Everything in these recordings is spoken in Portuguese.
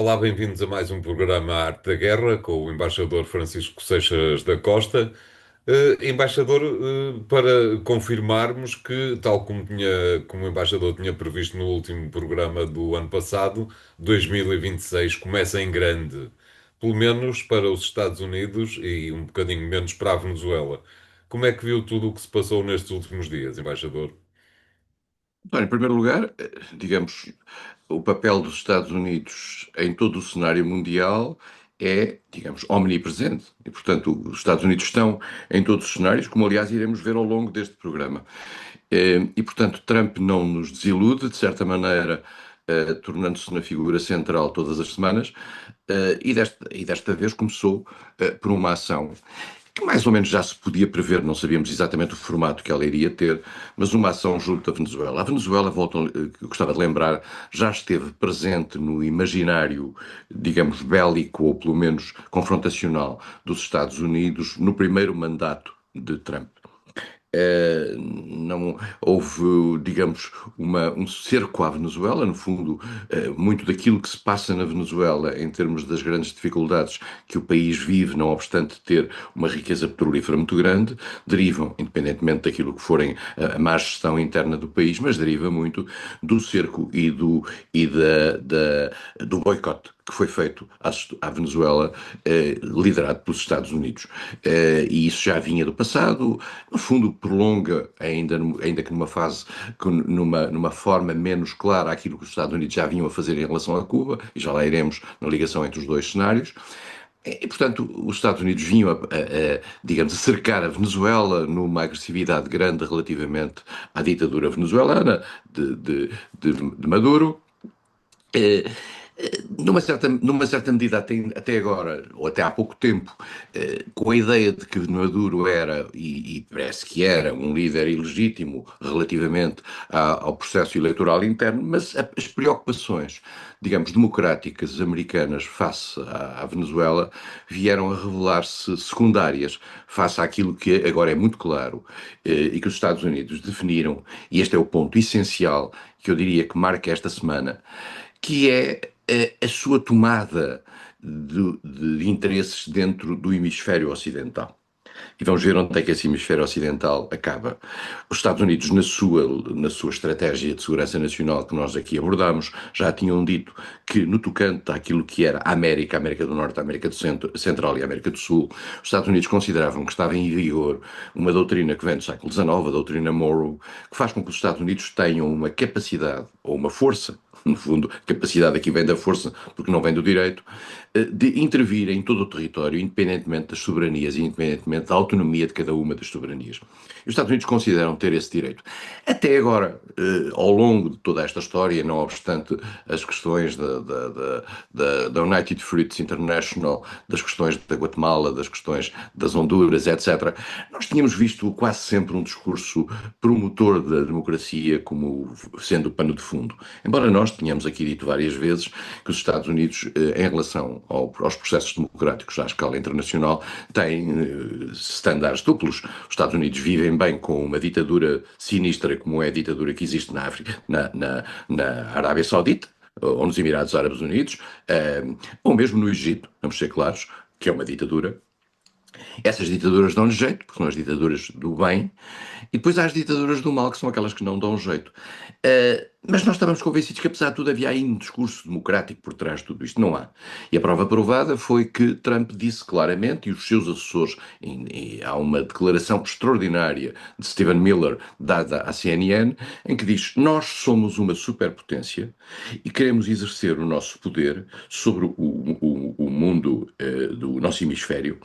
Olá, bem-vindos a mais um programa Arte da Guerra com o embaixador Francisco Seixas da Costa. Embaixador, para confirmarmos que, tal como o embaixador tinha previsto no último programa do ano passado, 2026 começa em grande, pelo menos para os Estados Unidos e um bocadinho menos para a Venezuela. Como é que viu tudo o que se passou nestes últimos dias, embaixador? Bem, em primeiro lugar, digamos, o papel dos Estados Unidos em todo o cenário mundial é, digamos, omnipresente. E, portanto, os Estados Unidos estão em todos os cenários, como aliás iremos ver ao longo deste programa. E, portanto, Trump não nos desilude, de certa maneira, tornando-se na figura central todas as semanas, e desta vez começou por uma ação que mais ou menos já se podia prever, não sabíamos exatamente o formato que ela iria ter, mas uma ação junto à Venezuela. A Venezuela, gostava de lembrar, já esteve presente no imaginário, digamos, bélico ou pelo menos confrontacional dos Estados Unidos no primeiro mandato de Trump. Não houve, digamos, um cerco à Venezuela. No fundo, muito daquilo que se passa na Venezuela em termos das grandes dificuldades que o país vive, não obstante ter uma riqueza petrolífera muito grande, derivam, independentemente daquilo que forem a má gestão interna do país, mas deriva muito do cerco do boicote que foi feito à Venezuela, liderado pelos Estados Unidos. E isso já vinha do passado, no fundo prolonga, ainda que numa fase, numa forma menos clara, aquilo que os Estados Unidos já vinham a fazer em relação a Cuba, e já lá iremos na ligação entre os dois cenários. E, portanto, os Estados Unidos vinham digamos, a cercar a Venezuela numa agressividade grande relativamente à ditadura venezuelana de Maduro. Eh, numa certa medida, até agora, ou até há pouco tempo, com a ideia de que Maduro era, e parece que era, um líder ilegítimo relativamente ao processo eleitoral interno, mas as preocupações, digamos, democráticas americanas face à Venezuela vieram a revelar-se secundárias face àquilo que agora é muito claro, e que os Estados Unidos definiram, e este é o ponto essencial que eu diria que marca esta semana, que é a sua tomada de interesses dentro do hemisfério ocidental. E vamos ver onde é que esse hemisfério ocidental acaba. Os Estados Unidos, na sua estratégia de segurança nacional que nós aqui abordamos, já tinham dito que, no tocante àquilo que era a América do Norte, a América do Central e a América do Sul, os Estados Unidos consideravam que estava em vigor uma doutrina que vem do século XIX, a doutrina Monroe, que faz com que os Estados Unidos tenham uma capacidade, ou uma força, no fundo, capacidade aqui vem da força, porque não vem do direito, de intervir em todo o território, independentemente das soberanias e independentemente da autonomia de cada uma das soberanias. E os Estados Unidos consideram ter esse direito. Até agora, ao longo de toda esta história, não obstante as questões da United Fruits International, das questões da Guatemala, das questões das Honduras, etc., nós tínhamos visto quase sempre um discurso promotor da democracia como sendo o pano de fundo. Embora nós tenhamos aqui dito várias vezes que os Estados Unidos, em relação aos processos democráticos à escala internacional, têm estándares duplos. Os Estados Unidos vivem bem com uma ditadura sinistra como é a ditadura que existe na África, na Arábia Saudita, ou nos Emirados Árabes Unidos, ou mesmo no Egito, vamos ser claros, que é uma ditadura. Essas ditaduras dão-lhe jeito, porque são as ditaduras do bem, e depois há as ditaduras do mal, que são aquelas que não dão jeito. Mas nós estávamos convencidos que, apesar de tudo, havia aí um discurso democrático por trás de tudo isto. Não há. E a prova provada foi que Trump disse claramente, e os seus assessores, e há uma declaração extraordinária de Stephen Miller, dada à CNN, em que diz: Nós somos uma superpotência e queremos exercer o nosso poder sobre o mundo do nosso hemisfério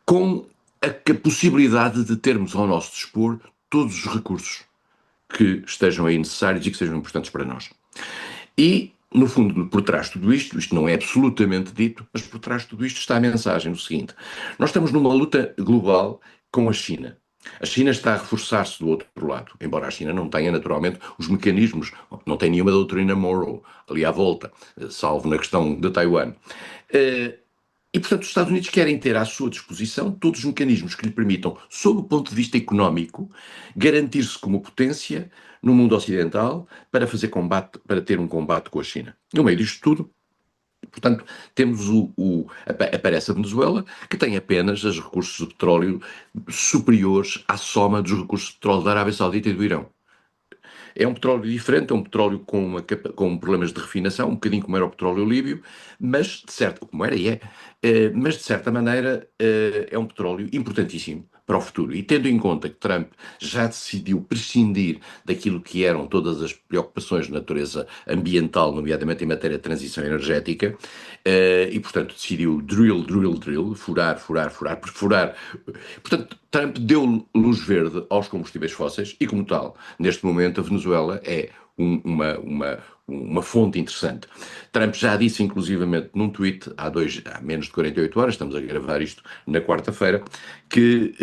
com a possibilidade de termos ao nosso dispor todos os recursos que estejam aí necessários e que sejam importantes para nós. E, no fundo, por trás de tudo isto não é absolutamente dito, mas por trás de tudo isto está a mensagem do seguinte: nós estamos numa luta global com a China. A China está a reforçar-se do outro lado, embora a China não tenha naturalmente os mecanismos, não tem nenhuma doutrina Monroe ali à volta, salvo na questão de Taiwan. E, portanto, os Estados Unidos querem ter à sua disposição todos os mecanismos que lhe permitam, sob o ponto de vista económico, garantir-se como potência no mundo ocidental para fazer combate, para ter um combate com a China. No meio disto tudo, Portanto, temos aparece a Venezuela, que tem apenas os recursos de petróleo superiores à soma dos recursos de petróleo da Arábia Saudita e do Irão. É um petróleo diferente, é um petróleo com problemas de refinação, um bocadinho como era o petróleo líbio, mas de certa, como era e é, mas de certa maneira é um petróleo importantíssimo para o futuro. E tendo em conta que Trump já decidiu prescindir daquilo que eram todas as preocupações de natureza ambiental, nomeadamente em matéria de transição energética, e portanto decidiu drill, drill, drill, furar, furar, furar, perfurar. Portanto, Trump deu luz verde aos combustíveis fósseis e, como tal, neste momento a Venezuela é uma fonte interessante. Trump já disse, inclusivamente, num tweet há menos de 48 horas, estamos a gravar isto na quarta-feira, que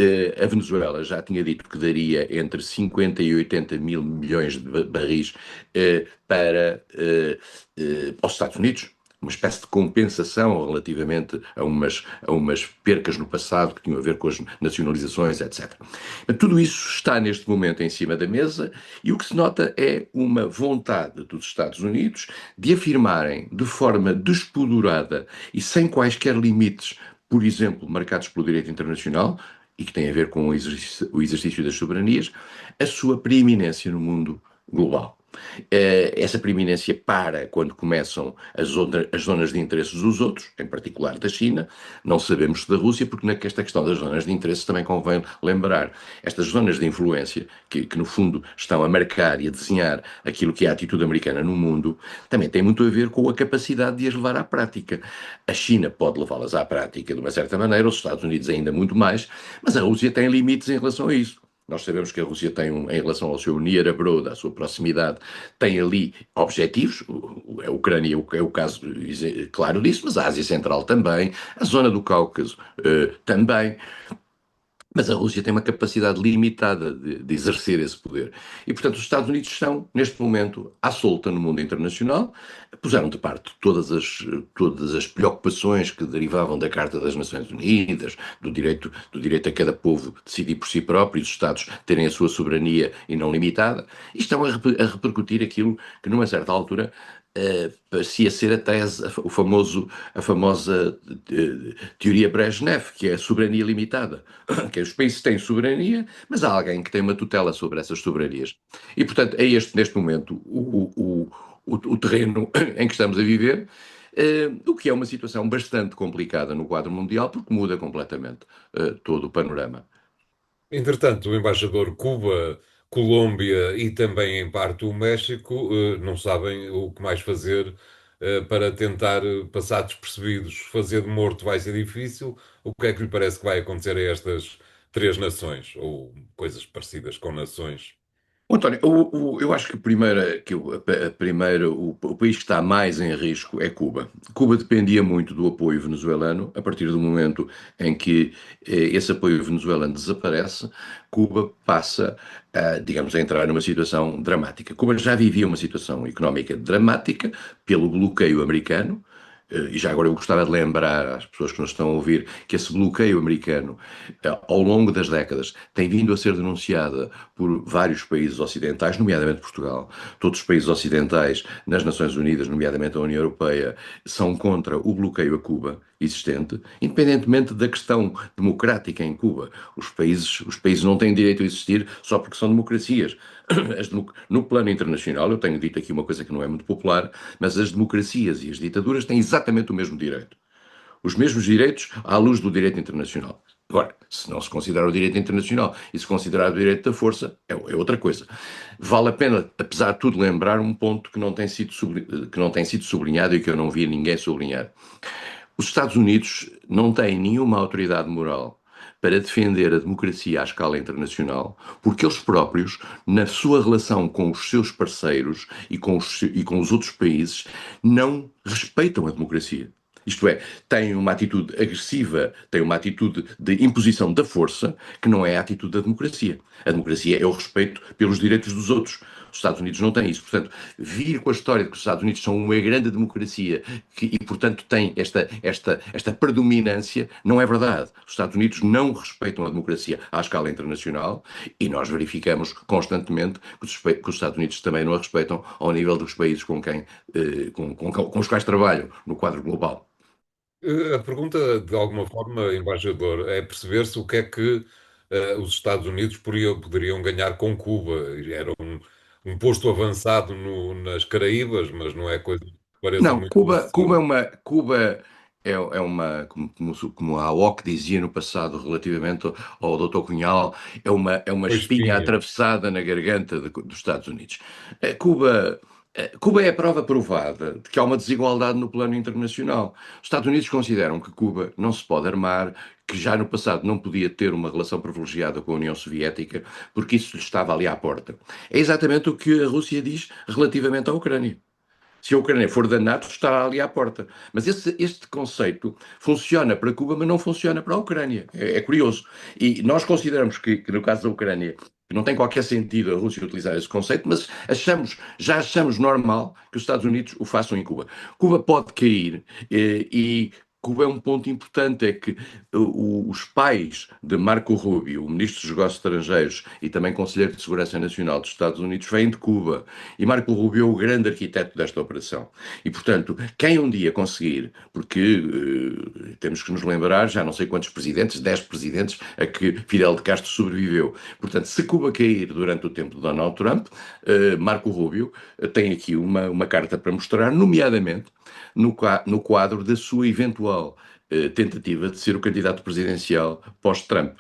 a Venezuela já tinha dito que daria entre 50 e 80 mil milhões de barris aos Estados Unidos, uma espécie de compensação relativamente a umas percas no passado que tinham a ver com as nacionalizações, etc. Tudo isso está neste momento em cima da mesa e o que se nota é uma vontade dos Estados Unidos de afirmarem de forma despodurada e sem quaisquer limites, por exemplo, marcados pelo direito internacional, e que tem a ver com o exercício das soberanias, a sua preeminência no mundo global. Essa preeminência para quando começam as zonas de interesse dos outros, em particular da China, não sabemos se da Rússia, porque nesta questão das zonas de interesse também convém lembrar estas zonas de influência, que no fundo estão a marcar e a desenhar aquilo que é a atitude americana no mundo, também tem muito a ver com a capacidade de as levar à prática. A China pode levá-las à prática de uma certa maneira, os Estados Unidos ainda muito mais, mas a Rússia tem limites em relação a isso. Nós sabemos que a Rússia tem, em relação ao seu near abroad, à sua proximidade, tem ali objetivos. A Ucrânia é o caso claro disso, mas a Ásia Central também, a zona do Cáucaso também. Mas a Rússia tem uma capacidade limitada de exercer esse poder. E, portanto, os Estados Unidos estão, neste momento, à solta no mundo internacional, puseram de parte todas as preocupações que derivavam da Carta das Nações Unidas, do direito a cada povo decidir por si próprio, e os Estados terem a sua soberania e não limitada, e estão a repercutir aquilo que, numa certa altura, parecia ser a tese, a famosa teoria Brezhnev, que é a soberania limitada, que os países têm soberania, mas há alguém que tem uma tutela sobre essas soberanias. E, portanto, é este, neste momento, o terreno em que estamos a viver, o que é uma situação bastante complicada no quadro mundial, porque muda completamente todo o panorama. Entretanto, o embaixador Cuba, Colômbia e também em parte o México não sabem o que mais fazer para tentar passar despercebidos. Fazer de morto vai ser difícil. O que é que lhe parece que vai acontecer a estas três nações ou coisas parecidas com nações? António, eu acho que, o país que está mais em risco é Cuba. Cuba dependia muito do apoio venezuelano. A partir do momento em que esse apoio venezuelano desaparece, Cuba passa, digamos, a entrar numa situação dramática. Cuba já vivia uma situação económica dramática pelo bloqueio americano. E já agora eu gostava de lembrar às pessoas que nos estão a ouvir que esse bloqueio americano, ao longo das décadas, tem vindo a ser denunciada por vários países ocidentais, nomeadamente Portugal. Todos os países ocidentais nas Nações Unidas, nomeadamente a União Europeia, são contra o bloqueio a Cuba existente, independentemente da questão democrática em Cuba. Os países não têm direito a existir só porque são democracias. No plano internacional, eu tenho dito aqui uma coisa que não é muito popular, mas as democracias e as ditaduras têm exatamente o mesmo direito. Os mesmos direitos à luz do direito internacional. Agora, se não se considerar o direito internacional e se considerar o direito da força, é outra coisa. Vale a pena, apesar de tudo, lembrar um ponto que não tem sido sublinhado e que eu não vi ninguém sublinhar. Os Estados Unidos não têm nenhuma autoridade moral para defender a democracia à escala internacional, porque eles próprios, na sua relação com os seus parceiros e com os outros países, não respeitam a democracia. Isto é, têm uma atitude agressiva, têm uma atitude de imposição da força, que não é a atitude da democracia. A democracia é o respeito pelos direitos dos outros. Os Estados Unidos não têm isso. Portanto, vir com a história de que os Estados Unidos são uma grande democracia e, portanto, têm esta predominância, não é verdade. Os Estados Unidos não respeitam a democracia à escala internacional e nós verificamos constantemente que os Estados Unidos também não a respeitam ao nível dos países com os quais trabalham no quadro global. A pergunta, de alguma forma, embaixador, é perceber-se o que é que os Estados Unidos poderiam ganhar com Cuba. Era um posto avançado nas Caraíbas, mas não é coisa que pareça Não, muito acessível. Cuba é uma, como a OC dizia no passado relativamente ao Dr. Cunhal, é uma Uma espinha espinha. atravessada na garganta dos Estados Unidos. Cuba é a prova provada de que há uma desigualdade no plano internacional. Os Estados Unidos consideram que Cuba não se pode armar, que já no passado não podia ter uma relação privilegiada com a União Soviética, porque isso lhe estava ali à porta. É exatamente o que a Rússia diz relativamente à Ucrânia. Se a Ucrânia for da NATO, está ali à porta. Mas este conceito funciona para Cuba, mas não funciona para a Ucrânia. É curioso. E nós consideramos que no caso da Ucrânia, não tem qualquer sentido a Rússia utilizar esse conceito, mas já achamos normal que os Estados Unidos o façam em Cuba. Cuba pode cair e Cuba é um ponto importante, é que os pais de Marco Rubio, o ministro dos Negócios Estrangeiros e também conselheiro de Segurança Nacional dos Estados Unidos, vêm de Cuba. E Marco Rubio é o grande arquiteto desta operação. E, portanto, quem um dia conseguir, porque temos que nos lembrar, já não sei quantos presidentes, 10 presidentes, a que Fidel de Castro sobreviveu. Portanto, se Cuba cair durante o tempo de Donald Trump, Marco Rubio tem aqui uma carta para mostrar, nomeadamente no quadro da sua eventual tentativa de ser o candidato presidencial pós-Trump,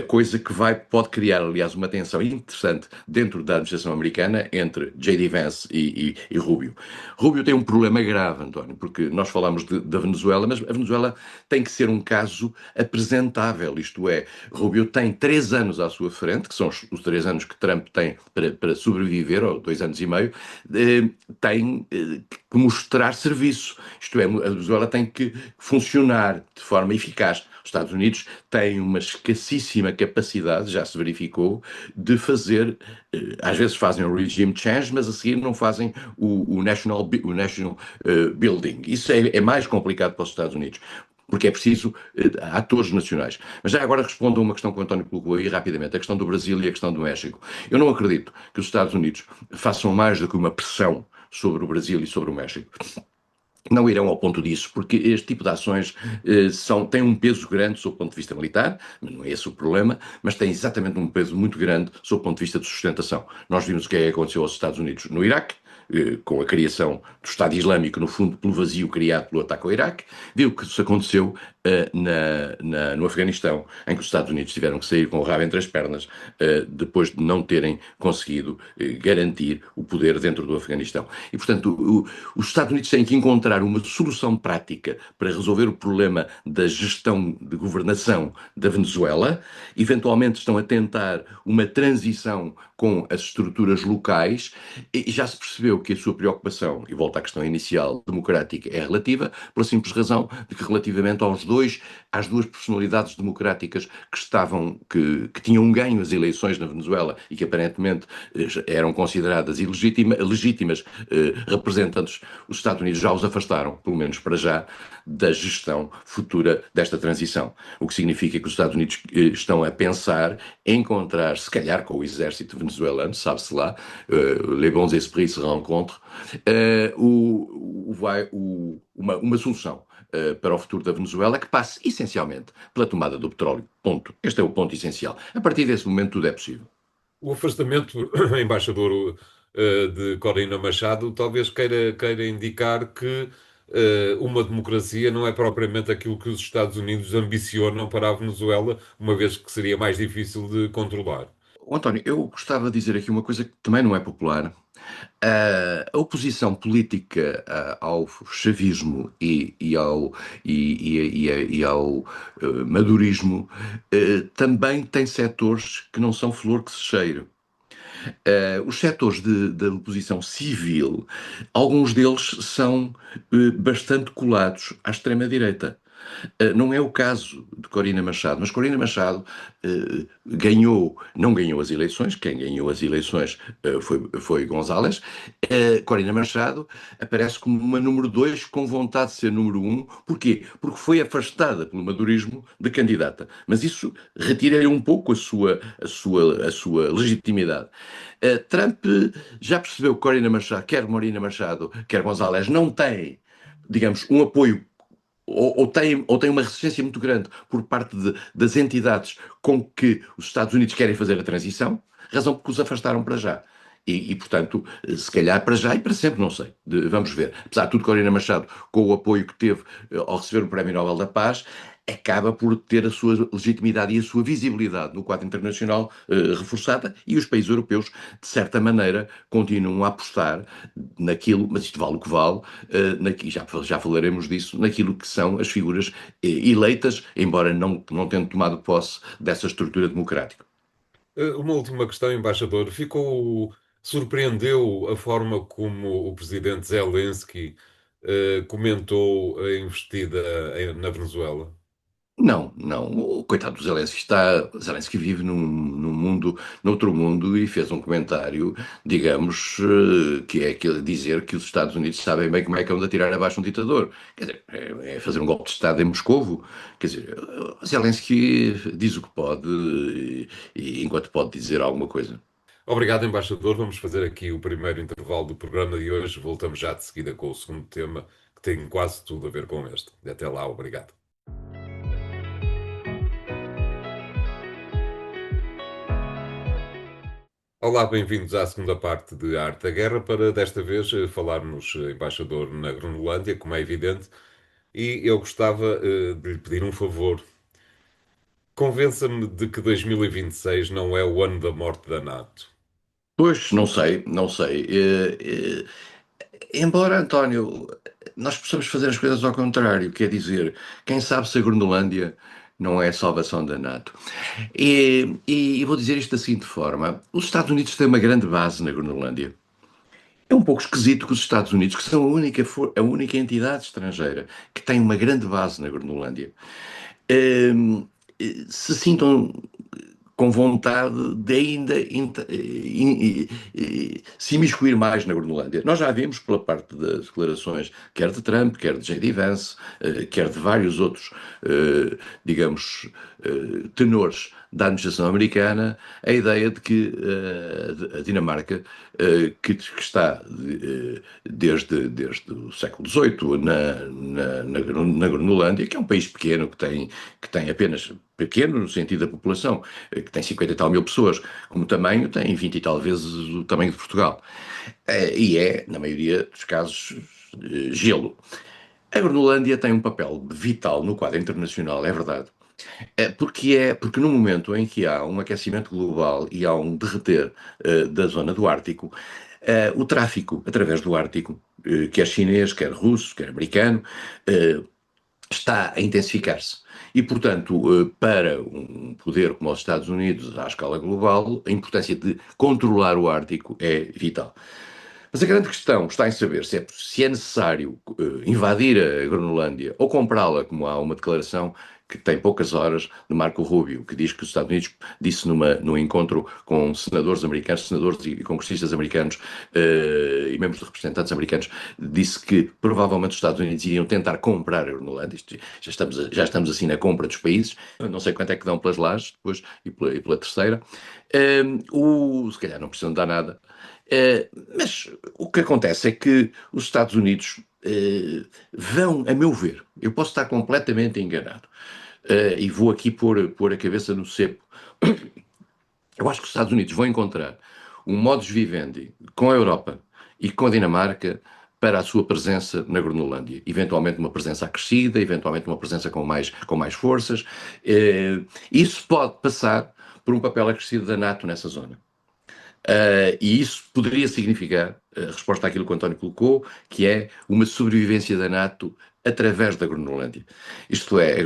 coisa que pode criar, aliás, uma tensão interessante dentro da administração americana entre J.D. Vance e Rubio. Rubio tem um problema grave, António, porque nós falamos da Venezuela, mas a Venezuela tem que ser um caso apresentável, isto é, Rubio tem 3 anos à sua frente, que são os 3 anos que Trump tem para sobreviver, ou 2 anos e meio, tem que mostrar serviço, isto é, a Venezuela tem que funcionar de forma eficaz. Os Estados Unidos têm uma escassíssima capacidade, já se verificou, de fazer, às vezes fazem o regime change, mas a seguir não fazem o national building. Isso é mais complicado para os Estados Unidos, porque é preciso atores nacionais. Mas já agora respondo a uma questão que o António colocou aí rapidamente, a questão do Brasil e a questão do México. Eu não acredito que os Estados Unidos façam mais do que uma pressão sobre o Brasil e sobre o México. Não irão ao ponto disso, porque este tipo de ações têm um peso grande sob o ponto de vista militar, mas não é esse o problema, mas têm exatamente um peso muito grande sob o ponto de vista de sustentação. Nós vimos o que é que aconteceu aos Estados Unidos no Iraque, com a criação do Estado Islâmico, no fundo, pelo vazio criado pelo ataque ao Iraque, viu o que isso aconteceu no Afeganistão, em que os Estados Unidos tiveram que sair com o rabo entre as pernas, depois de não terem conseguido garantir o poder dentro do Afeganistão. E, portanto, os Estados Unidos têm que encontrar uma solução prática para resolver o problema da gestão de governação da Venezuela. Eventualmente estão a tentar uma transição com as estruturas locais e já se percebeu que a sua preocupação, e volta à questão inicial, democrática, é relativa, pela simples razão de que relativamente às duas personalidades democráticas que tinham ganho as eleições na Venezuela e que aparentemente eram consideradas legítimas representantes, os Estados Unidos já os afastaram, pelo menos para já, da gestão futura desta transição. O que significa que os Estados Unidos estão a pensar em encontrar, se calhar com o exército venezuelano, sabe-se lá, les bons esprits se rencontrent, uma solução para o futuro da Venezuela que passe essencialmente pela tomada do petróleo. Ponto. Este é o ponto essencial. A partir desse momento tudo é possível. O afastamento, embaixador, de Corina Machado, talvez queira indicar que uma democracia não é propriamente aquilo que os Estados Unidos ambicionam para a Venezuela, uma vez que seria mais difícil de controlar. António, eu gostava de dizer aqui uma coisa que também não é popular. A oposição política ao chavismo e ao madurismo também tem setores que não são flor que se cheire. Os setores da oposição civil, alguns deles são bastante colados à extrema-direita. Não é o caso de Corina Machado, mas Corina Machado ganhou, não ganhou as eleições, quem ganhou as eleições foi González. Corina Machado aparece como uma número 2 com vontade de ser número um. Porquê? Porque foi afastada pelo madurismo de candidata. Mas isso retira-lhe um pouco a sua legitimidade. Trump já percebeu que Corina Machado, quer González, não tem, digamos, um apoio ou tem uma resistência muito grande por parte das entidades com que os Estados Unidos querem fazer a transição, razão porque os afastaram para já. Portanto, se calhar para já e para sempre, não sei. Vamos ver. Apesar de tudo, Corina Machado, com o apoio que teve ao receber o Prémio Nobel da Paz, acaba por ter a sua legitimidade e a sua visibilidade no quadro internacional reforçada, e os países europeus, de certa maneira, continuam a apostar naquilo, mas isto vale o que vale, já falaremos disso, naquilo que são as figuras eleitas, embora não tenham tomado posse dessa estrutura democrática. Uma última questão, embaixador. Surpreendeu a forma como o presidente Zelensky comentou a investida na Venezuela? Não, não. O coitado do Zelensky vive num mundo, noutro mundo, e fez um comentário, digamos, que é dizer que os Estados Unidos sabem bem como é que vão atirar abaixo um ditador. Quer dizer, é fazer um golpe de Estado em Moscovo. Quer dizer, Zelensky diz o que pode, enquanto pode dizer alguma coisa. Obrigado, embaixador. Vamos fazer aqui o primeiro intervalo do programa de hoje. Voltamos já de seguida com o segundo tema, que tem quase tudo a ver com este. Até lá, obrigado. Olá, bem-vindos à segunda parte de Arte da Guerra, para desta vez falarmos, embaixador, na Groenlândia, como é evidente, e eu gostava de lhe pedir um favor. Convença-me de que 2026 não é o ano da morte da NATO. Pois, não sei, não sei. Embora, António, nós possamos fazer as coisas ao contrário, quer dizer, quem sabe se a Groenlândia não é a salvação da NATO. E vou dizer isto da seguinte forma: os Estados Unidos têm uma grande base na Groenlândia. É um pouco esquisito que os Estados Unidos, que são a única entidade estrangeira que tem uma grande base na Groenlândia, eh, se sintam com vontade de ainda se imiscuir mais na Groenlândia. Nós já vimos pela parte das declarações, quer de Trump, quer de J.D. Vance, quer de vários outros, digamos, tenores da administração americana, a ideia de que a Dinamarca, que está desde o século XVIII na Groenlândia, que é um país pequeno, que tem apenas pequeno no sentido da população, que tem 50 e tal mil pessoas, como tamanho tem 20 e tal vezes o tamanho de Portugal. E é, na maioria dos casos, gelo. A Groenlândia tem um papel vital no quadro internacional, é verdade. Porque no momento em que há um aquecimento global e há um derreter da zona do Ártico, o tráfico através do Ártico, quer chinês, quer russo, quer americano, está a intensificar-se. E, portanto, para um poder como os Estados Unidos, à escala global, a importância de controlar o Ártico é vital. Mas a grande questão está em saber se é necessário invadir a Groenlândia ou comprá-la, como há uma declaração que tem poucas horas de Marco Rubio, que diz que os Estados Unidos disse num encontro com senadores americanos, senadores e congressistas americanos e membros de representantes americanos, disse que provavelmente os Estados Unidos iriam tentar comprar a Groenlândia. Já estamos assim na compra dos países, não sei quanto é que dão pelas lajes depois e pela terceira. Se calhar não precisam dar nada. Mas o que acontece é que os Estados Unidos vão, a meu ver, eu posso estar completamente enganado, e vou aqui pôr a cabeça no cepo. Eu acho que os Estados Unidos vão encontrar um modus vivendi com a Europa e com a Dinamarca para a sua presença na Groenlândia. Eventualmente uma presença acrescida, eventualmente uma presença com mais forças. Isso pode passar por um papel acrescido da NATO nessa zona. E isso poderia significar a resposta àquilo que o António colocou, que é uma sobrevivência da NATO através da Groenlândia. Isto é,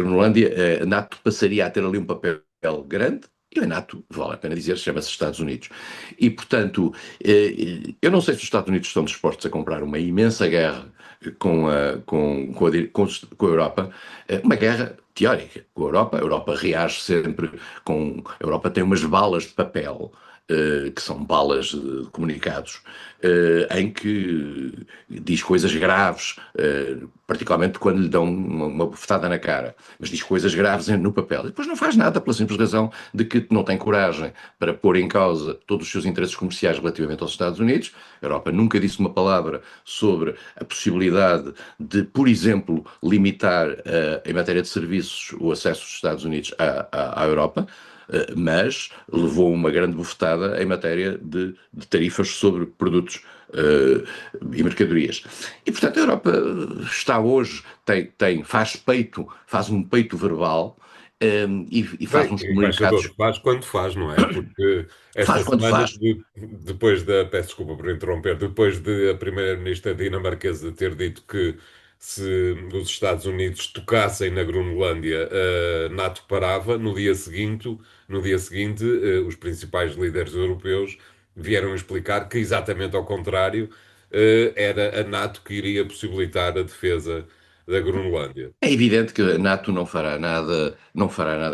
a NATO passaria a ter ali um papel grande, e a NATO, vale a pena dizer, chama-se Estados Unidos. E, portanto, eu não sei se os Estados Unidos estão dispostos a comprar uma imensa guerra com a Europa, uma guerra teórica com a Europa. A Europa reage sempre A Europa tem umas balas de papel, que são balas de comunicados, em que diz coisas graves, particularmente quando lhe dão uma bofetada na cara, mas diz coisas graves no papel. E depois não faz nada pela simples razão de que não tem coragem para pôr em causa todos os seus interesses comerciais relativamente aos Estados Unidos. A Europa nunca disse uma palavra sobre a possibilidade de, por exemplo, limitar, em matéria de serviços, o acesso dos Estados Unidos à Europa, mas levou uma grande bufetada em matéria de tarifas sobre produtos e mercadorias. E, portanto, a Europa está hoje, faz um peito verbal, e faz Bem, uns embaixador, comunicados, faz quando faz, não é? Porque esta faz quando semana, faz. depois da, peço desculpa por interromper, depois de a primeira-ministra dinamarquesa ter dito que se os Estados Unidos tocassem na Groenlândia, a NATO parava, no dia seguinte, os principais líderes europeus vieram explicar que exatamente ao contrário, era a NATO que iria possibilitar a defesa da Groenlândia. É evidente que a NATO não fará nada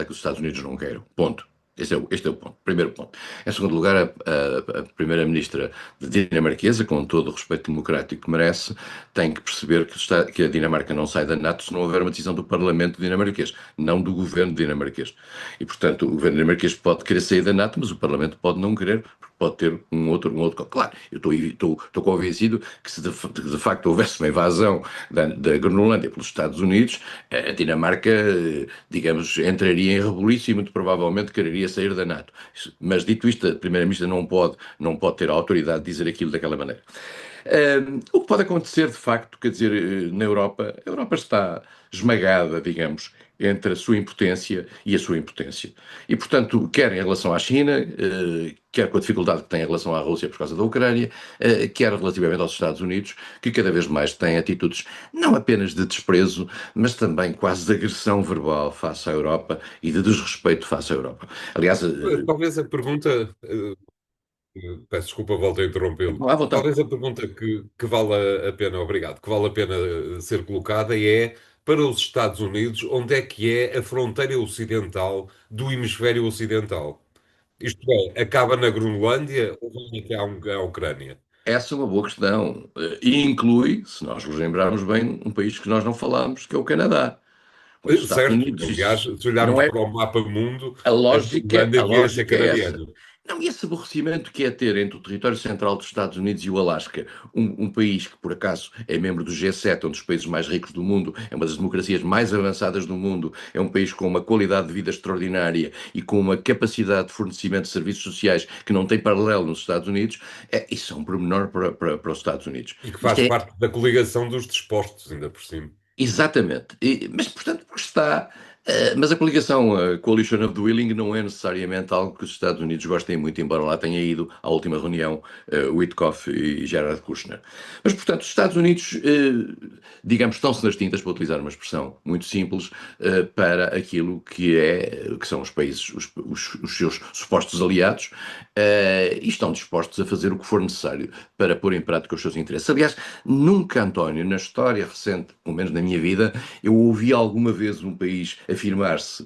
que os Estados Unidos não queiram. Ponto. Este é o ponto. Primeiro ponto. Em segundo lugar, a primeira-ministra dinamarquesa, com todo o respeito democrático que merece, tem que perceber que a Dinamarca não sai da NATO se não houver uma decisão do Parlamento dinamarquês, não do governo dinamarquês. E, portanto, o governo dinamarquês pode querer sair da NATO, mas o Parlamento pode não querer, porque pode ter um outro. Claro, eu estou convencido que se de facto houvesse uma invasão da Groenlândia pelos Estados Unidos, a Dinamarca, digamos, entraria em rebuliço e muito provavelmente quereria sair da NATO. Mas dito isto, a Primeira-Ministra não pode ter a autoridade de dizer aquilo daquela maneira. O que pode acontecer, de facto, quer dizer, na Europa, a Europa está esmagada, digamos, entre a sua impotência e a sua impotência. E, portanto, quer em relação à China, quer com a dificuldade que tem em relação à Rússia por causa da Ucrânia, quer relativamente aos Estados Unidos, que cada vez mais têm atitudes não apenas de desprezo, mas também quase de agressão verbal face à Europa e de desrespeito face à Europa. Aliás, Talvez a pergunta, peço desculpa, volto a interrompê-lo. à vontade. Talvez a pergunta que vale a pena, obrigado, que vale a pena ser colocada é para os Estados Unidos, onde é que é a fronteira ocidental do hemisfério ocidental? Isto é, acaba na Groenlândia ou vai até à Ucrânia? Essa é uma boa questão. E inclui, se nós nos lembrarmos bem, um país que nós não falámos, que é o Canadá. Os Estados Certo, Unidos, aliás, se não olharmos é. para o mapa mundo, A a lógica, Groenlândia a devia ser lógica é essa. canadiana. Não, e esse aborrecimento que é ter entre o território central dos Estados Unidos e o Alasca, um país que, por acaso, é membro do G7, um dos países mais ricos do mundo, é uma das democracias mais avançadas do mundo, é um país com uma qualidade de vida extraordinária e com uma capacidade de fornecimento de serviços sociais que não tem paralelo nos Estados Unidos, isso é um pormenor para os Estados Unidos. E que Isto faz é parte da coligação dos dispostos, ainda por cima. Exatamente. Mas, portanto, porque está. Mas a coligação, a Coalition of the Willing, não é necessariamente algo que os Estados Unidos gostem muito, embora lá tenha ido à última reunião Witkoff e Jared Kushner. Mas, portanto, os Estados Unidos, digamos, estão-se nas tintas, para utilizar uma expressão muito simples, para aquilo que são os países, os seus supostos aliados, e estão dispostos a fazer o que for necessário para pôr em prática os seus interesses. Aliás, nunca, António, na história recente, pelo menos na minha vida, eu ouvi alguma vez um país afirmar-se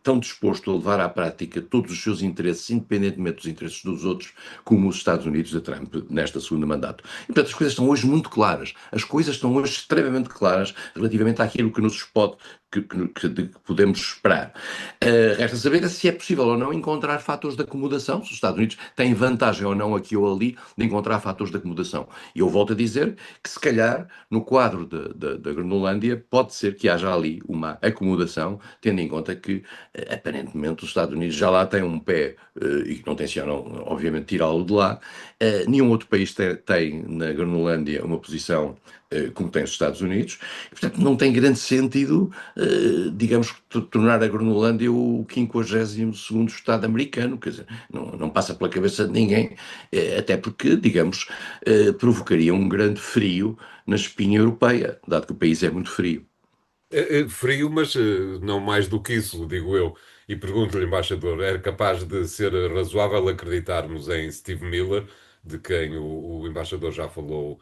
tão disposto a levar à prática todos os seus interesses, independentemente dos interesses dos outros, como os Estados Unidos de Trump nesta segunda mandato. E, portanto, as coisas estão hoje muito claras. As coisas estão hoje extremamente claras relativamente àquilo que nos pode que podemos esperar. Resta saber se é possível ou não encontrar fatores de acomodação, se os Estados Unidos têm vantagem ou não aqui ou ali de encontrar fatores de acomodação. E eu volto a dizer que, se calhar, no quadro da Groenlândia, pode ser que haja ali uma acomodação, tendo em conta que, aparentemente, os Estados Unidos já lá têm um pé e que não tencionam, obviamente, tirá-lo de lá. Nenhum outro país tem na Groenlândia uma posição como tem os Estados Unidos, e, portanto, não tem grande sentido, digamos, tornar a Groenlândia o 52º Estado americano, quer dizer, não passa pela cabeça de ninguém, até porque, digamos, provocaria um grande frio na espinha europeia, dado que o país é muito frio. Frio, mas não mais do que isso, digo eu. E pergunto-lhe, embaixador, era capaz de ser razoável acreditarmos em Steve Miller, de quem o embaixador já falou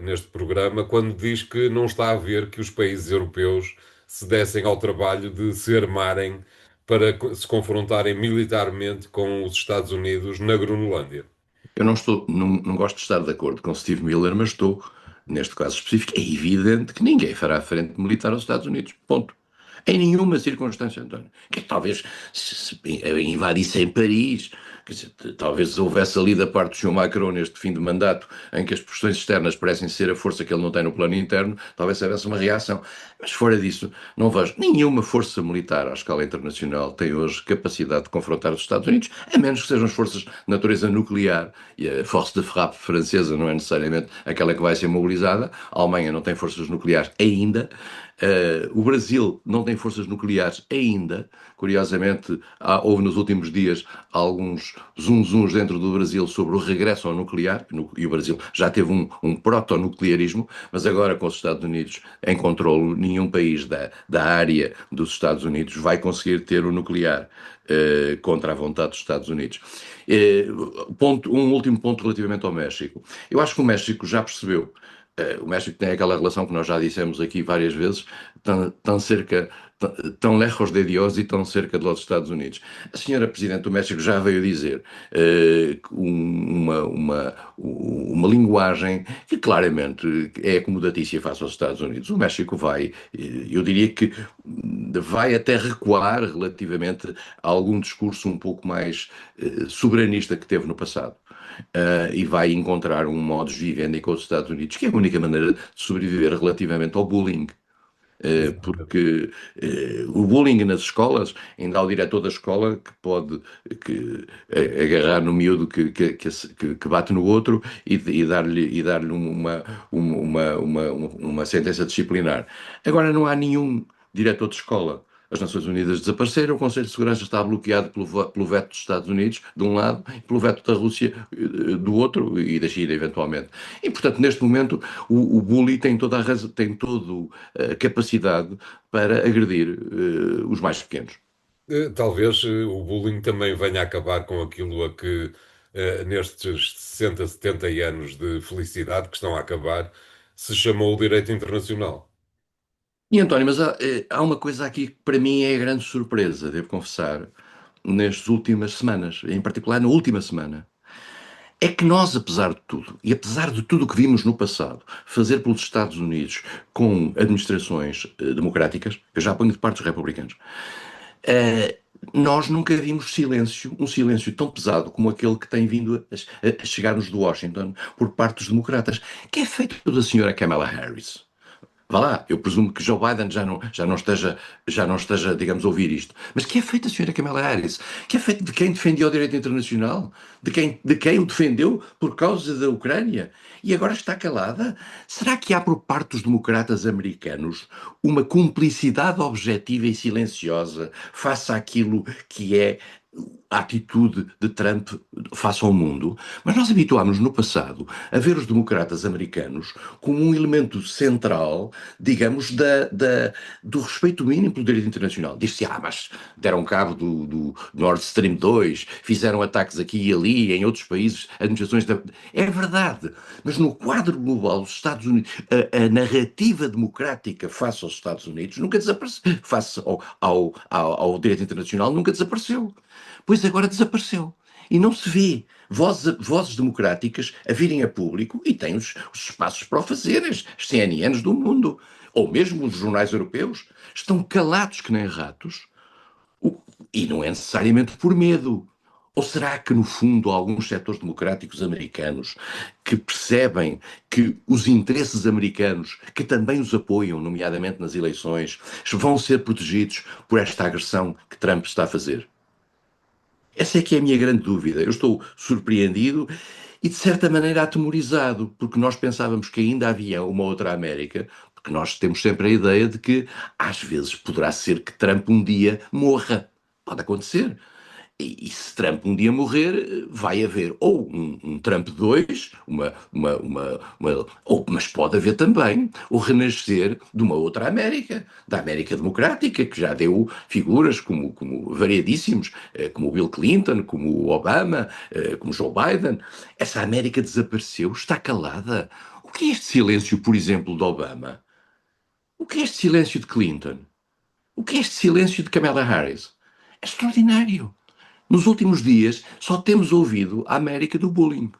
neste programa, quando diz que não está a ver que os países europeus se dessem ao trabalho de se armarem para se confrontarem militarmente com os Estados Unidos na Groenlândia. Eu não gosto de estar de acordo com Steve Miller, mas estou, neste caso específico, é evidente que ninguém fará frente militar aos Estados Unidos. Ponto. Em nenhuma circunstância, António. Que talvez se invadissem Paris, quer dizer, talvez houvesse ali da parte do Sr. Macron neste fim de mandato, em que as pressões externas parecem ser a força que ele não tem no plano interno, talvez houvesse uma reação. Mas fora disso, não vejo nenhuma força militar à escala internacional tem hoje capacidade de confrontar os Estados Unidos, a menos que sejam as forças de natureza nuclear. E a force de frappe francesa não é necessariamente aquela que vai ser mobilizada. A Alemanha não tem forças nucleares ainda. O Brasil não tem forças nucleares ainda. Curiosamente, houve nos últimos dias alguns zunzuns dentro do Brasil sobre o regresso ao nuclear, e o Brasil já teve um protonuclearismo, mas agora com os Estados Unidos em controlo, nenhum país da área dos Estados Unidos vai conseguir ter o nuclear contra a vontade dos Estados Unidos. Um último ponto relativamente ao México. Eu acho que o México já percebeu. O México tem aquela relação que nós já dissemos aqui várias vezes, tão cerca, tão lejos de Dios e tão cerca dos Estados Unidos. A senhora Presidente do México já veio dizer uma linguagem que claramente é acomodatícia face aos Estados Unidos. O México vai, eu diria que vai até recuar relativamente a algum discurso um pouco mais soberanista que teve no passado. E vai encontrar um modus vivendi com os Estados Unidos, que é a única maneira de sobreviver relativamente ao bullying. Exatamente. Porque o bullying nas escolas, ainda há o diretor da escola que pode agarrar no miúdo que bate no outro e dar-lhe uma sentença disciplinar. Agora não há nenhum diretor de escola. As Nações Unidas desapareceram, o Conselho de Segurança está bloqueado pelo veto dos Estados Unidos, de um lado, e pelo veto da Rússia, do outro, e da China, eventualmente. E, portanto, neste momento, o bully tem toda a razão, tem toda a capacidade para agredir os mais pequenos. Talvez o bullying também venha a acabar com aquilo a que, nestes 60, 70 anos de felicidade que estão a acabar, se chamou o direito internacional. E, António, mas há uma coisa aqui que para mim é a grande surpresa, devo confessar, nestas últimas semanas, em particular na última semana. É que nós, apesar de tudo, e apesar de tudo o que vimos no passado, fazer pelos Estados Unidos com administrações democráticas, eu já ponho de parte os republicanos, eh, nós nunca vimos um silêncio tão pesado como aquele que tem vindo a chegar-nos de Washington por parte dos democratas, que é feito da senhora Kamala Harris. Vá lá, eu presumo que Joe Biden já não esteja, digamos, a ouvir isto. Mas que é feito a senhora Kamala Harris? Que é feito de quem defendia o direito internacional? De quem o defendeu por causa da Ucrânia? E agora está calada? Será que há por parte dos democratas americanos uma cumplicidade objetiva e silenciosa face àquilo que é a atitude de Trump face ao mundo? Mas nós habituámos no passado a ver os democratas americanos como um elemento central, digamos, do respeito mínimo pelo direito internacional. Diz-se, mas deram cabo do Nord Stream 2, fizeram ataques aqui e ali, em outros países, administrações da... É verdade, mas no quadro global, os Estados Unidos, a narrativa democrática face aos Estados Unidos nunca desapareceu, face ao direito internacional nunca desapareceu. Pois agora desapareceu. E não se vê vozes democráticas a virem a público e têm os espaços para o fazer, as CNNs do mundo, ou mesmo os jornais europeus, estão calados que nem ratos, e não é necessariamente por medo. Ou será que, no fundo, há alguns setores democráticos americanos que percebem que os interesses americanos, que também os apoiam, nomeadamente nas eleições, vão ser protegidos por esta agressão que Trump está a fazer? Essa é que é a minha grande dúvida. Eu estou surpreendido e, de certa maneira, atemorizado, porque nós pensávamos que ainda havia uma outra América, porque nós temos sempre a ideia de que, às vezes, poderá ser que Trump um dia morra. Pode acontecer. E se Trump um dia morrer, vai haver ou um Trump 2, mas pode haver também o renascer de uma outra América, da América Democrática, que já deu figuras como variadíssimos, como o Bill Clinton, como o Obama, como Joe Biden. Essa América desapareceu, está calada. O que é este silêncio, por exemplo, de Obama? O que é este silêncio de Clinton? O que é este silêncio de Kamala Harris? É extraordinário. Nos últimos dias só temos ouvido a América do bullying.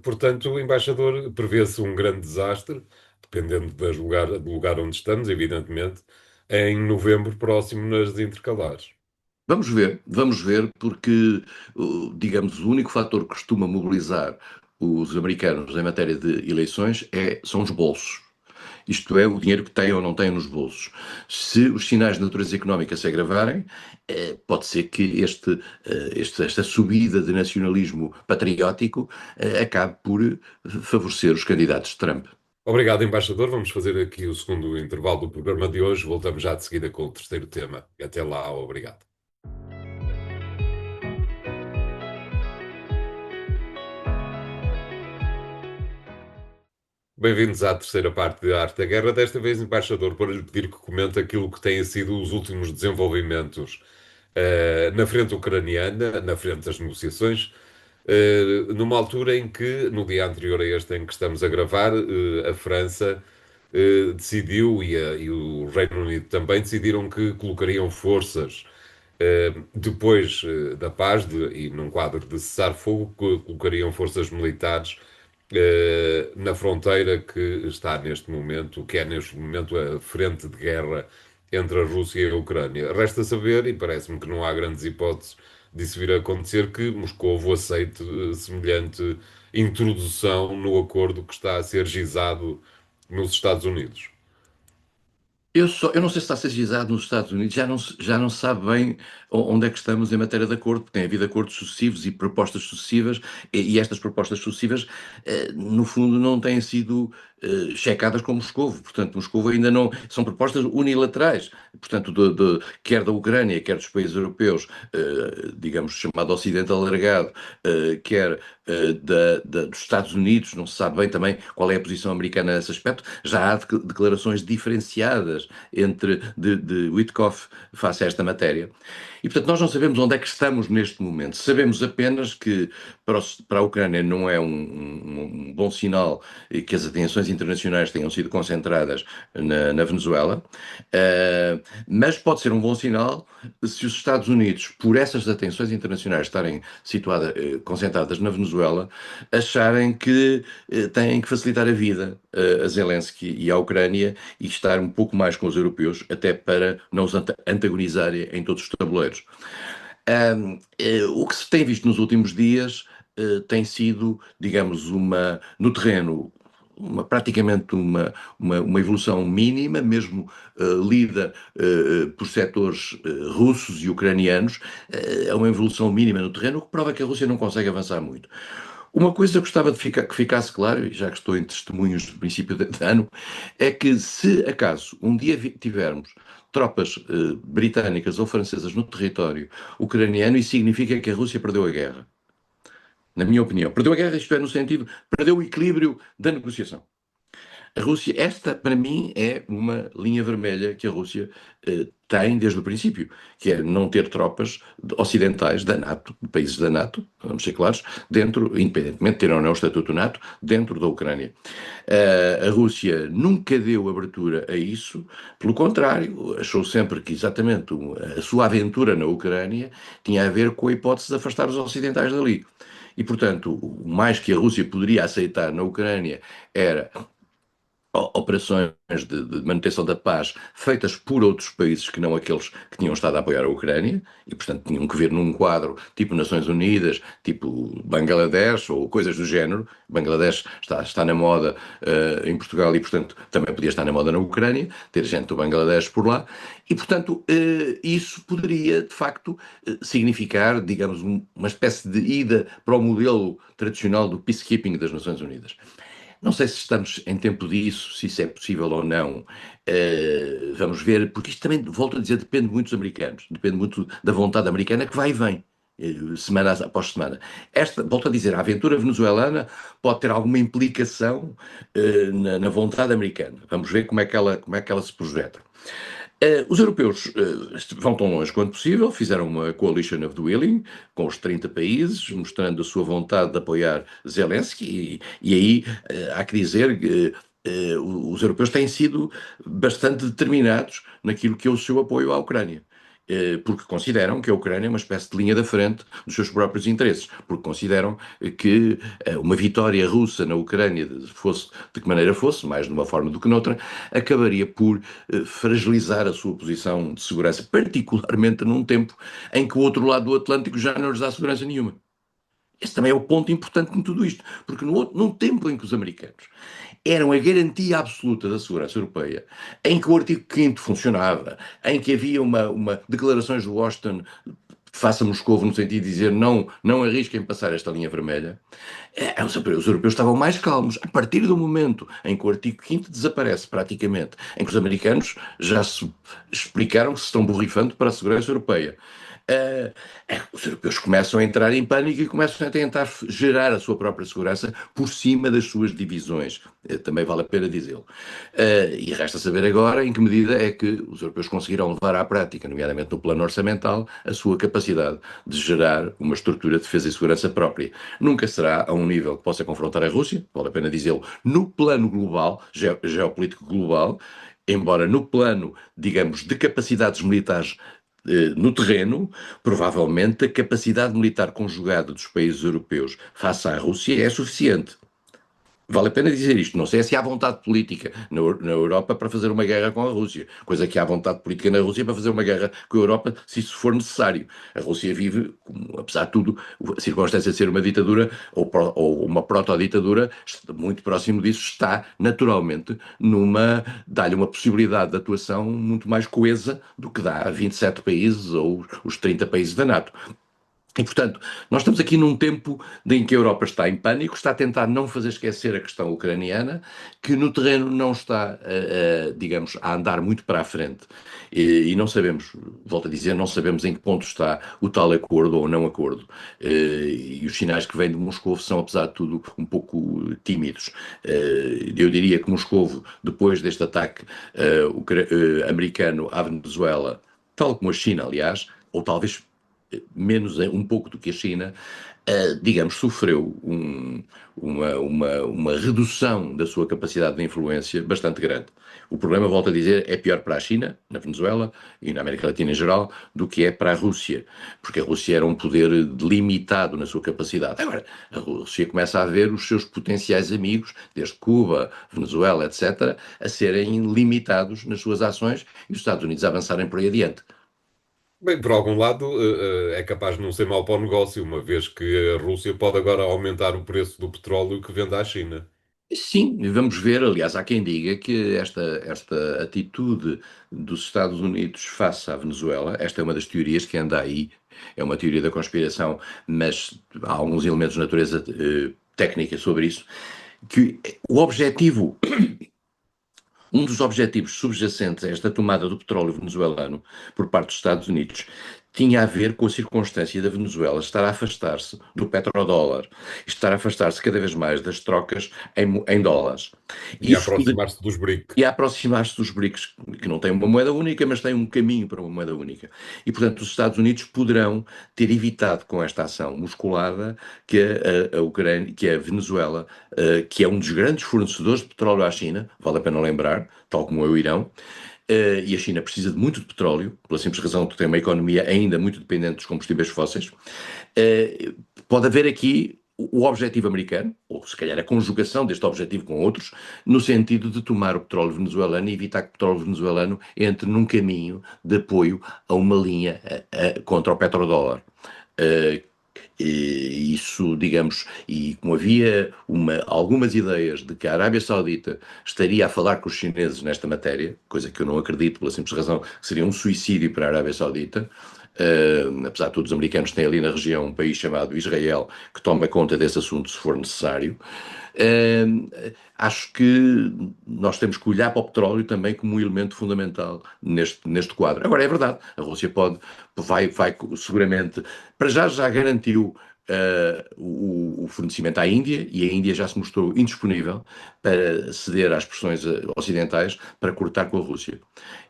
Portanto, o embaixador prevê-se um grande desastre, dependendo do lugar onde estamos, evidentemente, em novembro próximo nas intercalares. Vamos ver, porque, digamos, o único fator que costuma mobilizar os americanos em matéria de eleições são os bolsos. Isto é, o dinheiro que têm ou não têm nos bolsos. Se os sinais de natureza económica se agravarem, pode ser que esta subida de nacionalismo patriótico acabe por favorecer os candidatos de Trump. Obrigado, embaixador. Vamos fazer aqui o segundo intervalo do programa de hoje. Voltamos já de seguida com o terceiro tema. Até lá, obrigado. Bem-vindos à terceira parte da Arte da Guerra. Desta vez, embaixador, para lhe pedir que comente aquilo que têm sido os últimos desenvolvimentos na frente ucraniana, na frente das negociações, numa altura em que, no dia anterior a este em que estamos a gravar, a França decidiu e o Reino Unido também decidiram que colocariam forças depois da paz e num quadro de cessar-fogo, colocariam forças militares na fronteira que está neste momento, que é neste momento a frente de guerra entre a Rússia e a Ucrânia. Resta saber, e parece-me que não há grandes hipóteses disso vir a acontecer, que Moscovo aceite semelhante introdução no acordo que está a ser gizado nos Estados Unidos. Eu não sei se está a ser gizado nos Estados Unidos, já não se sabe bem onde é que estamos em matéria de acordo, porque tem havido acordos sucessivos e propostas sucessivas, e estas propostas sucessivas, no fundo, não têm sido checadas com Moscovo. Portanto, Moscovo ainda não. São propostas unilaterais, portanto, quer da Ucrânia, quer dos países europeus, digamos, chamado Ocidente alargado, quer dos Estados Unidos, não se sabe bem também qual é a posição americana nesse aspecto. Já há declarações diferenciadas de Witkoff face a esta matéria. E, portanto, nós não sabemos onde é que estamos neste momento. Sabemos apenas que para a Ucrânia não é um bom sinal que as atenções internacionais tenham sido concentradas na Venezuela, mas pode ser um bom sinal se os Estados Unidos, por essas atenções internacionais estarem concentradas na Venezuela, acharem que têm que facilitar a vida a Zelensky e à Ucrânia e estar um pouco mais com os europeus, até para não os antagonizarem em todos os tabuleiros. O que se tem visto nos últimos dias tem sido, digamos, no terreno, praticamente uma evolução mínima, mesmo lida por setores russos e ucranianos, é uma evolução mínima no terreno, o que prova que a Rússia não consegue avançar muito. Uma coisa que eu gostava que ficasse claro, e já que estou em testemunhos do princípio de ano, é que se acaso um dia tivermos tropas britânicas ou francesas no território ucraniano, isso significa que a Rússia perdeu a guerra. Na minha opinião. Perdeu a guerra, isto é, no sentido, perdeu o equilíbrio da negociação. A Rússia, esta para mim é uma linha vermelha que a Rússia tem desde o princípio, que é não ter tropas ocidentais da NATO, de países da NATO, vamos ser claros, dentro, independentemente de ter ou não o estatuto NATO, dentro da Ucrânia. A Rússia nunca deu abertura a isso, pelo contrário, achou sempre que exatamente a sua aventura na Ucrânia tinha a ver com a hipótese de afastar os ocidentais dali. E, portanto, o mais que a Rússia poderia aceitar na Ucrânia era operações de manutenção da paz feitas por outros países que não aqueles que tinham estado a apoiar a Ucrânia e, portanto, tinham que ver num quadro tipo Nações Unidas, tipo Bangladesh ou coisas do género. Bangladesh está na moda em Portugal e, portanto, também podia estar na moda na Ucrânia, ter gente do Bangladesh por lá. E, portanto, isso poderia, de facto, significar, digamos, uma espécie de ida para o modelo tradicional do peacekeeping das Nações Unidas. Não sei se estamos em tempo disso, se isso é possível ou não. Vamos ver, porque isto também, volto a dizer, depende muito dos americanos, depende muito da vontade americana que vai e vem, semana após semana. Volto a dizer, a aventura venezuelana pode ter alguma implicação na vontade americana. Vamos ver como é que ela se projeta. Os europeus vão tão longe quanto possível, fizeram uma coalition of the willing com os 30 países, mostrando a sua vontade de apoiar Zelensky, e aí há que dizer que os europeus têm sido bastante determinados naquilo que é o seu apoio à Ucrânia. Porque consideram que a Ucrânia é uma espécie de linha da frente dos seus próprios interesses, porque consideram que uma vitória russa na Ucrânia, fosse de que maneira fosse, mais de uma forma do que noutra, acabaria por fragilizar a sua posição de segurança, particularmente num tempo em que o outro lado do Atlântico já não lhes dá segurança nenhuma. Esse também é o ponto importante de tudo isto, porque num tempo em que os americanos eram a garantia absoluta da segurança europeia, em que o artigo 5º funcionava, em que havia uma declarações de Washington face a Moscou no sentido de dizer não arrisquem passar esta linha vermelha, os europeus estavam mais calmos. A partir do momento em que o artigo 5º desaparece praticamente, em que os americanos já se explicaram que se estão borrifando para a segurança europeia, os europeus começam a entrar em pânico e começam a tentar gerar a sua própria segurança por cima das suas divisões. Também vale a pena dizê-lo. E resta saber agora em que medida é que os europeus conseguirão levar à prática, nomeadamente no plano orçamental, a sua capacidade de gerar uma estrutura de defesa e segurança própria. Nunca será a um nível que possa confrontar a Rússia, vale a pena dizê-lo, no plano global, geopolítico global, embora no plano, digamos, de capacidades militares no terreno, provavelmente a capacidade militar conjugada dos países europeus face à Rússia é suficiente. Vale a pena dizer isto. Não sei se há vontade política na Europa para fazer uma guerra com a Rússia, coisa que há vontade política na Rússia para fazer uma guerra com a Europa, se isso for necessário. A Rússia vive, apesar de tudo, a circunstância de ser uma ditadura ou uma proto-ditadura, muito próximo disso, está naturalmente dá-lhe uma possibilidade de atuação muito mais coesa do que dá a 27 países ou os 30 países da NATO. E, portanto, nós estamos aqui num tempo em que a Europa está em pânico, está a tentar não fazer esquecer a questão ucraniana, que no terreno não está, digamos, a andar muito para a frente. E não sabemos, volto a dizer, não sabemos em que ponto está o tal acordo ou não acordo. E os sinais que vêm de Moscou são, apesar de tudo, um pouco tímidos. Eu diria que Moscou, depois deste ataque americano à Venezuela, tal como a China, aliás, ou talvez menos um pouco do que a China, digamos, sofreu uma redução da sua capacidade de influência bastante grande. O problema, volto a dizer, é pior para a China, na Venezuela e na América Latina em geral, do que é para a Rússia, porque a Rússia era um poder limitado na sua capacidade. Agora, a Rússia começa a ver os seus potenciais amigos, desde Cuba, Venezuela, etc., a serem limitados nas suas ações e os Estados Unidos a avançarem por aí adiante. Bem, por algum lado, é capaz de não ser mau para o negócio, uma vez que a Rússia pode agora aumentar o preço do petróleo que vende à China. Sim, vamos ver. Aliás, há quem diga que esta atitude dos Estados Unidos face à Venezuela, esta é uma das teorias que anda aí, é uma teoria da conspiração, mas há alguns elementos de natureza técnica sobre isso, que o objetivo, um dos objetivos subjacentes a esta tomada do petróleo venezuelano por parte dos Estados Unidos tinha a ver com a circunstância da Venezuela estar a afastar-se do petrodólar, estar a afastar-se cada vez mais das trocas em dólares. E Isso poderia aproximar-se dos BRIC. e a aproximar-se dos BRICS, que não têm uma moeda única, mas têm um caminho para uma moeda única. E, portanto, os Estados Unidos poderão ter evitado com esta ação musculada que a Ucrânia, que a Venezuela, que é um dos grandes fornecedores de petróleo à China, vale a pena lembrar, tal como é o Irão, e a China precisa de muito de petróleo, pela simples razão de ter uma economia ainda muito dependente dos combustíveis fósseis. Pode haver aqui o objetivo americano, ou se calhar a conjugação deste objetivo com outros, no sentido de tomar o petróleo venezuelano e evitar que o petróleo venezuelano entre num caminho de apoio a uma linha contra o petrodólar. Isso, digamos, e como havia algumas ideias de que a Arábia Saudita estaria a falar com os chineses nesta matéria, coisa que eu não acredito, pela simples razão que seria um suicídio para a Arábia Saudita. Apesar de todos os americanos têm ali na região um país chamado Israel que toma conta desse assunto se for necessário. Acho que nós temos que olhar para o petróleo também como um elemento fundamental neste quadro. Agora, é verdade, a Rússia vai seguramente, para já garantiu o fornecimento à Índia, e a Índia já se mostrou indisponível para ceder às pressões ocidentais para cortar com a Rússia.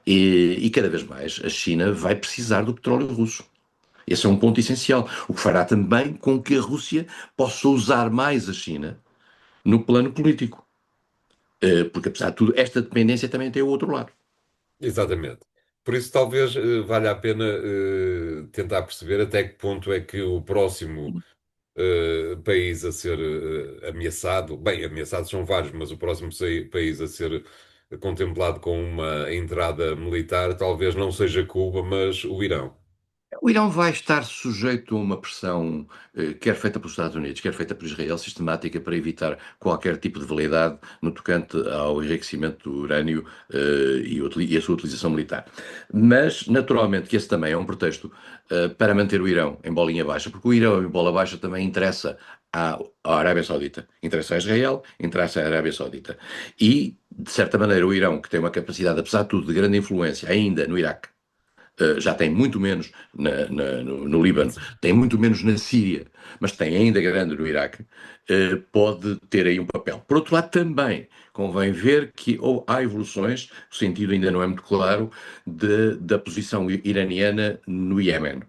E cada vez mais a China vai precisar do petróleo russo. Esse é um ponto essencial, o que fará também com que a Rússia possa usar mais a China no plano político. Porque, apesar de tudo, esta dependência também tem o outro lado. Exatamente. Por isso, talvez valha a pena tentar perceber até que ponto é que o próximo país a ser ameaçado, bem, ameaçados são vários, mas o próximo país a ser contemplado com uma entrada militar talvez não seja Cuba, mas o Irão. O Irão vai estar sujeito a uma pressão, quer feita pelos Estados Unidos, quer feita por Israel, sistemática para evitar qualquer tipo de validade no tocante ao enriquecimento do urânio e a sua utilização militar. Mas, naturalmente, que esse também é um pretexto para manter o Irão em bolinha baixa, porque o Irão em bola baixa também interessa à Arábia Saudita, interessa a Israel, interessa à Arábia Saudita. E, de certa maneira, o Irão, que tem uma capacidade, apesar de tudo, de grande influência ainda no Iraque, já tem muito menos no Líbano, tem muito menos na Síria, mas tem ainda grande no Iraque, pode ter aí um papel. Por outro lado, também convém ver que há evoluções, o sentido ainda não é muito claro, da posição iraniana no Iémen.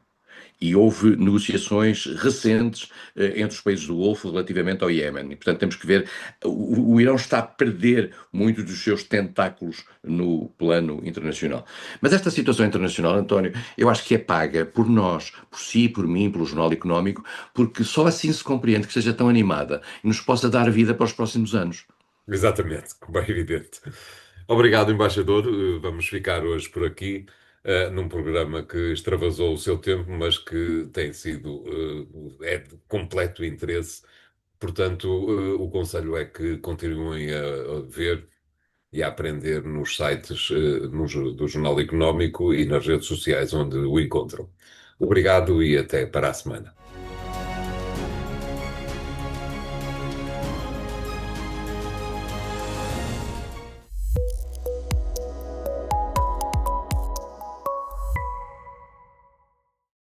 E houve negociações recentes entre os países do Golfo relativamente ao Iémen. E, portanto, temos que ver. O Irão está a perder muitos dos seus tentáculos no plano internacional. Mas esta situação internacional, António, eu acho que é paga por nós, por si, por mim, pelo Jornal Económico, porque só assim se compreende que seja tão animada e nos possa dar vida para os próximos anos. Exatamente, como é evidente. Obrigado, embaixador. Vamos ficar hoje por aqui, num programa que extravasou o seu tempo, mas que tem sido, é de completo interesse. Portanto, o conselho é que continuem a ver e a aprender nos sites, do Jornal Económico e nas redes sociais onde o encontram. Obrigado e até para a semana.